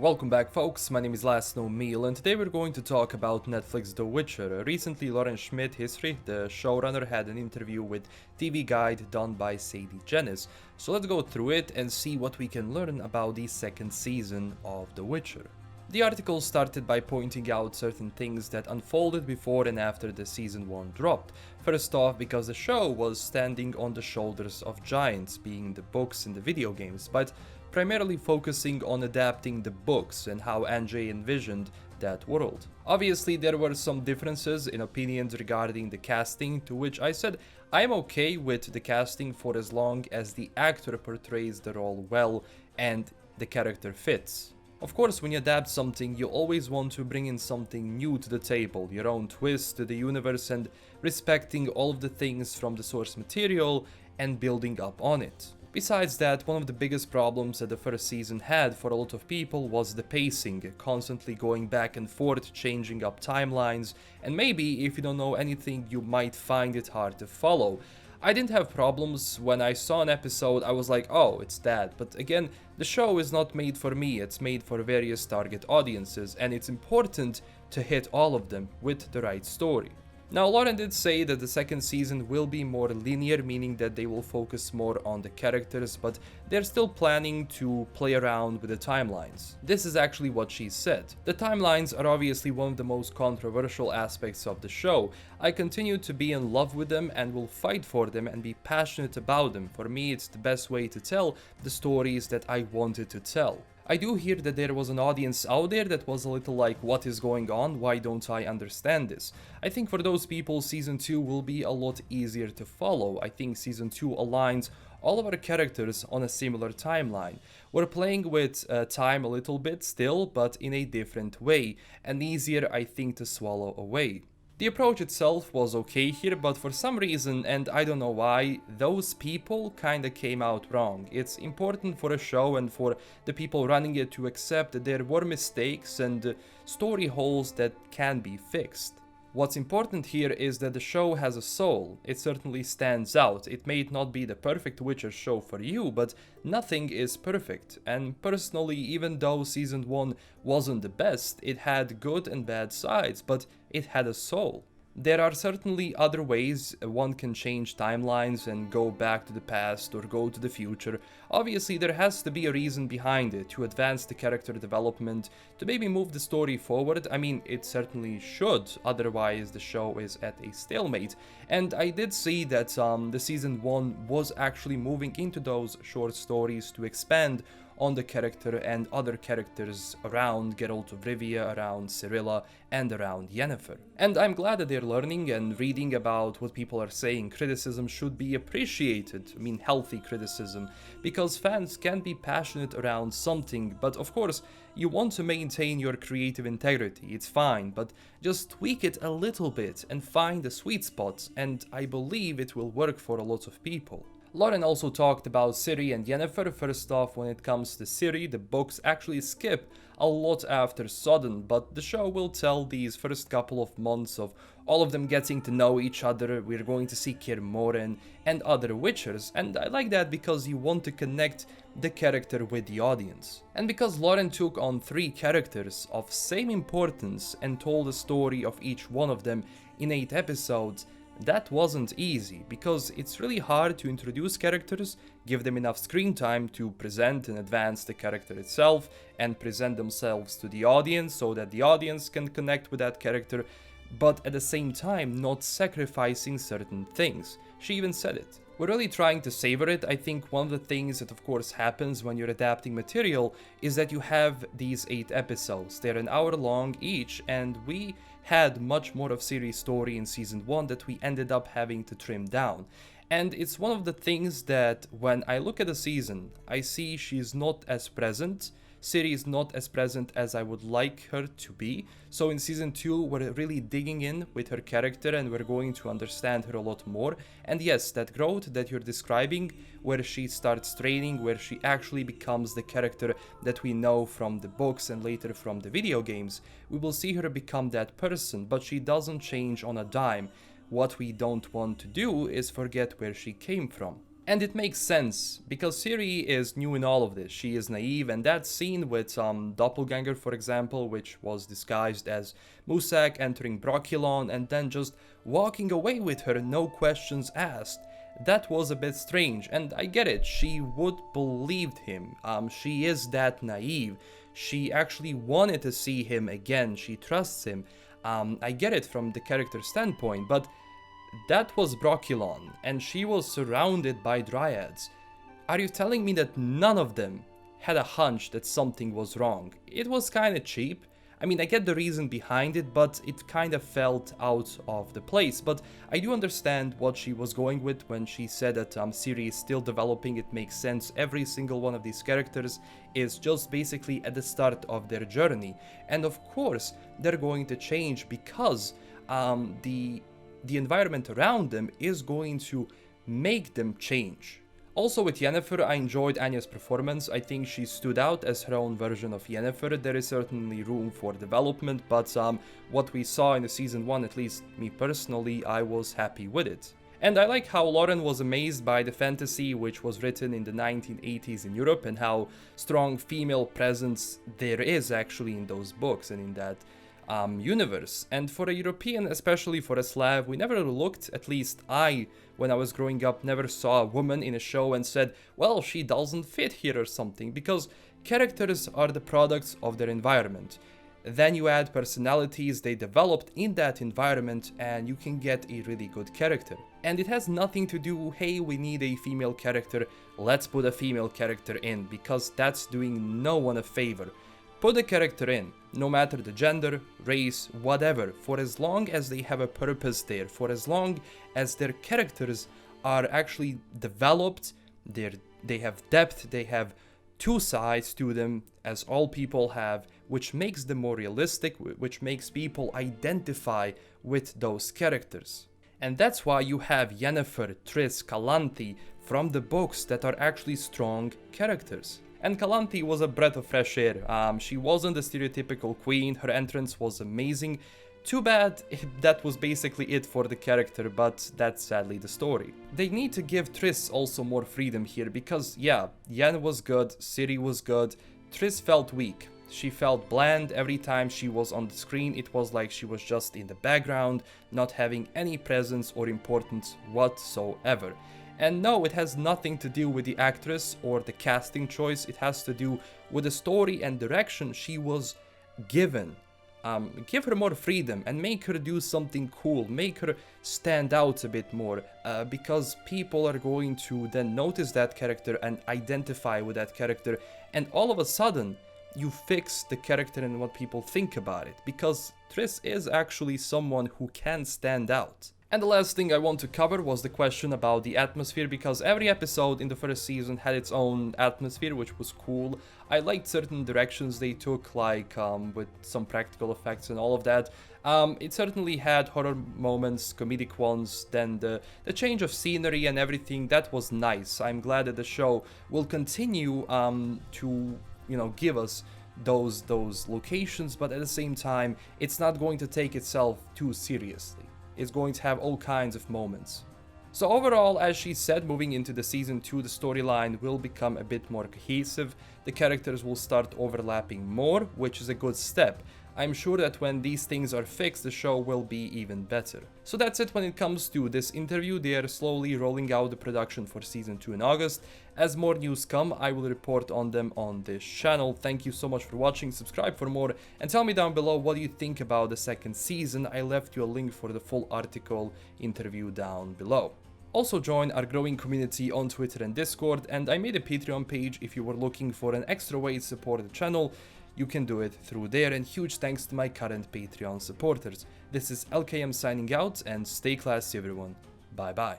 Welcome back folks, my name is LastKnownMeal and today we're going to talk about Netflix The Witcher. Recently Lauren Schmidt History, the showrunner, had an interview with TV Guide done by Sadie Jenis. So let's go through it and see what we can learn about the second season of The Witcher. The article started by pointing out certain things that unfolded before and after the season 1 dropped. First off, because the show was standing on the shoulders of giants, being the books and the video games, but primarily focusing on adapting the books and how NJ envisioned that world. Obviously, there were some differences in opinions regarding the casting, to which I said I'm okay with the casting for as long as the actor portrays the role well and the character fits. Of course, when you adapt something, you always want to bring in something new to the table, your own twist to the universe, and respecting all of the things from the source material and building up on it. Besides that, one of the biggest problems that the first season had for a lot of people was the pacing, constantly going back and forth, changing up timelines, and maybe if you don't know anything, you might find it hard to follow. I didn't have problems. When I saw an episode, I was like, oh, it's that. But again, the show is not made for me, it's made for various target audiences, and it's important to hit all of them with the right story. Now, Lauren did say that the second season will be more linear, meaning that they will focus more on the characters, but they're still planning to play around with the timelines. This is actually what she said. The timelines are obviously one of the most controversial aspects of the show. I continue to be in love with them and will fight for them and be passionate about them. For me, it's the best way to tell the stories that I wanted to tell. I do hear that there was an audience out there that was a little like, what is going on? Why don't I understand this? I think for those people, Season 2 will be a lot easier to follow. I think Season 2 aligns all of our characters on a similar timeline. We're playing with time a little bit still, but in a different way, and easier, I think, to swallow away. The approach itself was okay here, but for some reason, and I don't know why, those people kinda came out wrong. It's important for a show and for the people running it to accept that there were mistakes and story holes that can be fixed. What's important here is that the show has a soul. It certainly stands out. It may not be the perfect Witcher show for you, but nothing is perfect. And personally, even though Season 1 wasn't the best, it had good and bad sides, but it had a soul. There are certainly other ways one can change timelines and go back to the past or go to the future. Obviously, there has to be a reason behind it, to advance the character development, to maybe move the story forward. I mean, it certainly should, otherwise the show is at a stalemate. And I did see that the Season 1 was actually moving into those short stories to expand on the character and other characters around Geralt of Rivia, around Cirilla, and around Yennefer. And I'm glad that they're learning and reading about what people are saying. Criticism should be appreciated, I mean healthy criticism, because fans can be passionate around something, but of course, you want to maintain your creative integrity, it's fine, but just tweak it a little bit and find the sweet spots, and I believe it will work for a lot of people. Lauren also talked about Ciri and Yennefer. First off, when it comes to Ciri, the books actually skip a lot after Sodden, but the show will tell these first couple of months of all of them getting to know each other. We're going to see Kaer Morhen and other Witchers, and I like that because you want to connect the character with the audience. And because Lauren took on 3 characters of same importance and told the story of each one of them in 8 episodes, that wasn't easy, because it's really hard to introduce characters, give them enough screen time to present and advance the character itself, and present themselves to the audience so that the audience can connect with that character, but at the same time not sacrificing certain things. She even said it. We're really trying to savor it. I think one of the things that of course happens when you're adapting material is that you have these 8 episodes. They're an hour long each, and we had much more of Ciri's story in Season 1 that we ended up having to trim down. And it's one of the things that when I look at the season, I see she's not as present. Ciri is not as present as I would like her to be. So in Season 2, we're really digging in with her character and we're going to understand her a lot more. And yes, that growth that you're describing, where she starts training, where she actually becomes the character that we know from the books and later from the video games, we will see her become that person, but she doesn't change on a dime. What we don't want to do is forget where she came from. And it makes sense, because Siri is new in all of this. She is naive, and that scene with Doppelganger, for example, which was disguised as Musak entering Brokilon and then just walking away with her, no questions asked. That was a bit strange, and I get it, she would believed him. She is that naive. She actually wanted to see him again, she trusts him. I get it from the character standpoint, but that was Brokilon, and she was surrounded by dryads. Are you telling me that none of them had a hunch that something was wrong? It was kinda cheap. I mean, I get the reason behind it, but it kinda felt out of the place. But I do understand what she was going with when she said that Siri is still developing. It makes sense. Every single one of these characters is just basically at the start of their journey. And of course, they're going to change because the environment around them is going to make them change. Also with Yennefer, I enjoyed Anya's performance. I think she stood out as her own version of Yennefer. There is certainly room for development, but what we saw in the season 1, at least me personally, I was happy with it. And I like how Lauren was amazed by the fantasy which was written in the 1980s in Europe and how strong female presence there is actually in those books and in that universe. And for a European, especially for a Slav, we never looked, at least I, when I was growing up, never saw a woman in a show and said, well, she doesn't fit here or something, because characters are the products of their environment. Then you add personalities they developed in that environment and you can get a really good character. And it has nothing to do, hey, we need a female character, let's put a female character in, because that's doing no one a favor. Put a character in, no matter the gender, race, whatever, for as long as they have a purpose there, for as long as their characters are actually developed, they have depth, they have two sides to them, as all people have, which makes them more realistic, which makes people identify with those characters. And that's why you have Yennefer, Triss, Calanthe from the books that are actually strong characters. And Calanthe was a breath of fresh air. She wasn't the stereotypical queen, her entrance was amazing. Too bad that was basically it for the character, but that's sadly the story. They need to give Triss also more freedom here, because yeah, Yen was good, Ciri was good, Triss felt weak. She felt bland every time she was on the screen. It was like she was just in the background, not having any presence or importance whatsoever. And no, it has nothing to do with the actress or the casting choice, it has to do with the story and direction she was given. Give her more freedom and make her do something cool, make her stand out a bit more, because people are going to then notice that character and identify with that character, and all of a sudden you fix the character and what people think about it, because Triss is actually someone who can stand out. And the last thing I want to cover was the question about the atmosphere, because every episode in the first season had its own atmosphere, which was cool. I liked certain directions they took, like with some practical effects and all of that. It certainly had horror moments, comedic ones, then the change of scenery and everything, that was nice. I'm glad that the show will continue to, give us those locations, but at the same time, it's not going to take itself too seriously. Is going to have all kinds of moments. So overall, as she said, moving into the season 2, the storyline will become a bit more cohesive, the characters will start overlapping more, which is a good step. I'm sure that when these things are fixed, the show will be even better. So that's it when it comes to this interview. They are slowly rolling out the production for season 2 in August. As more news come, I will report on them on this channel. Thank you so much for watching, subscribe for more, and tell me down below what you think about the second season. I left you a link for the full article interview down below. Also join our growing community on Twitter and Discord, and I made a Patreon page if you were looking for an extra way to support the channel. You can do it through there, and huge thanks to my current Patreon supporters. This is LKM signing out, and stay classy everyone. Bye bye.